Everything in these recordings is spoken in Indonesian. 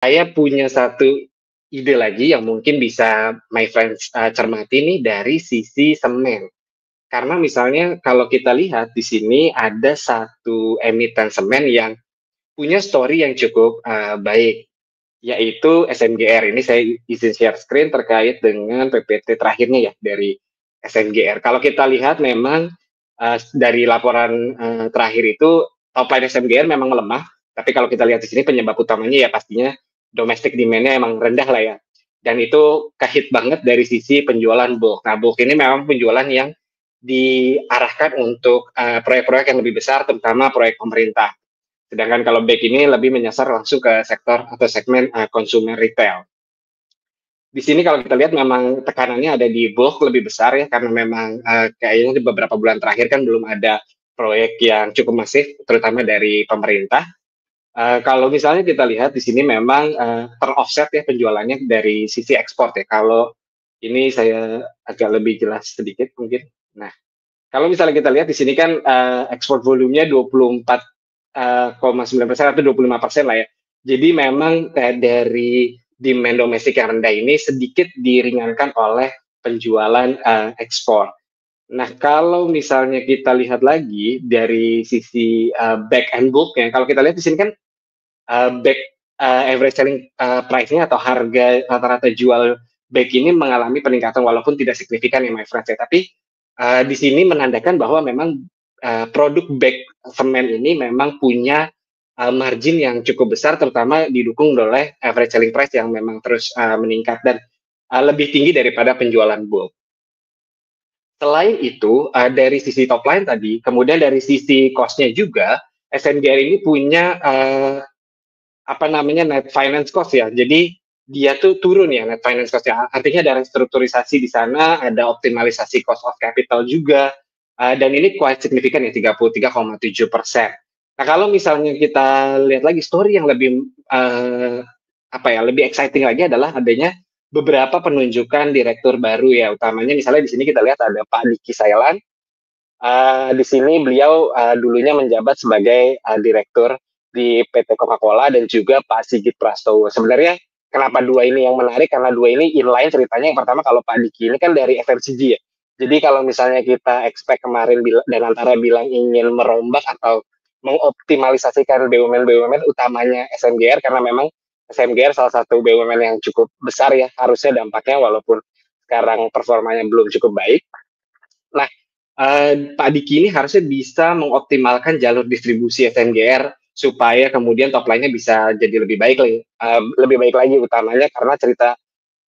Saya punya satu ide lagi yang mungkin bisa my friends, cermati nih dari sisi semen. Karena misalnya kalau kita lihat di sini ada satu emiten semen yang punya story yang cukup, baik, yaitu SMGR. Ini saya izin share screen terkait dengan PPT terakhirnya ya dari SMGR. Kalau kita lihat memang, dari laporan, terakhir itu top line SMGR memang lemah, tapi kalau kita lihat di sini penyebab utamanya ya pastinya domestic demand-nya emang rendah lah ya, dan itu ke-hit banget dari sisi penjualan bulk. Nah, bulk ini memang penjualan yang diarahkan untuk, proyek-proyek yang lebih besar, terutama proyek pemerintah. Sedangkan kalau back ini lebih menyasar langsung ke sektor atau segmen, konsumer retail. Di sini kalau kita lihat memang tekanannya ada di bulk lebih besar ya, karena memang, kayaknya di beberapa bulan terakhir kan belum ada proyek yang cukup masif, terutama dari pemerintah. Kalau misalnya kita lihat di sini memang, ter-offset ya penjualannya dari sisi ekspor ya. Kalau ini saya agak lebih jelas sedikit mungkin. Nah, kalau misalnya kita lihat di sini kan, ekspor volumenya 24, 9% atau 25% lah ya. Jadi memang, dari demand domestik yang rendah ini sedikit diringankan oleh penjualan, ekspor. Nah, kalau misalnya kita lihat lagi dari sisi, back and book ya, kalau kita lihat di sini kan, back, average selling, price-nya atau harga rata-rata jual back ini mengalami peningkatan walaupun tidak signifikan ya my friends ya, tapi, di sini menandakan bahwa memang, produk back semen ini memang punya, margin yang cukup besar terutama didukung oleh average selling price yang memang terus, meningkat dan, lebih tinggi daripada penjualan bulk. Selain itu, dari sisi top line tadi, kemudian dari sisi cost-nya juga, SMGR ini punya, apa namanya, net finance cost ya. Jadi dia tuh turun ya net finance cost-nya. Artinya ada restrukturisasi di sana, ada optimalisasi cost of capital juga, dan ini quite signifikan ya 33,7%. Nah, kalau misalnya kita lihat lagi story yang lebih, apa ya, lebih exciting lagi adalah adanya beberapa penunjukan direktur baru ya, utamanya misalnya di sini kita lihat ada Pak Diki Sayalan. Di sini beliau, dulunya menjabat sebagai, direktur di PT Coca-Cola dan juga Pak Sigit Prastowo. Sebenarnya kenapa dua ini yang menarik, karena dua ini inline ceritanya. Yang pertama kalau Pak Diki ini kan dari FMCG ya. Jadi kalau misalnya kita expect kemarin dan antara bilang ingin merombak atau mengoptimalisasikan BUMN-BUMN utamanya SMGR, karena memang SMGR salah satu BUMN yang cukup besar ya, harusnya dampaknya walaupun sekarang performanya belum cukup baik. Nah, Pak Diki ini harusnya bisa mengoptimalkan jalur distribusi SMGR supaya kemudian top line-nya bisa jadi lebih baik lagi utamanya karena cerita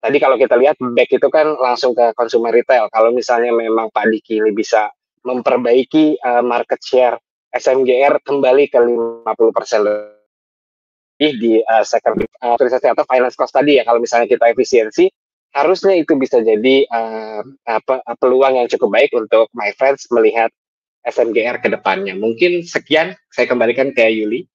tadi kalau kita lihat back itu kan langsung ke consumer retail. Kalau misalnya memang Pak Diki ini bisa memperbaiki, market share SMGR kembali ke 50% lebih di, second, atau finance cost tadi ya, kalau misalnya kita efisiensi, harusnya itu bisa jadi, peluang yang cukup baik untuk my friends melihat SMGR ke depannya. Mungkin sekian, saya kembalikan ke Yuli.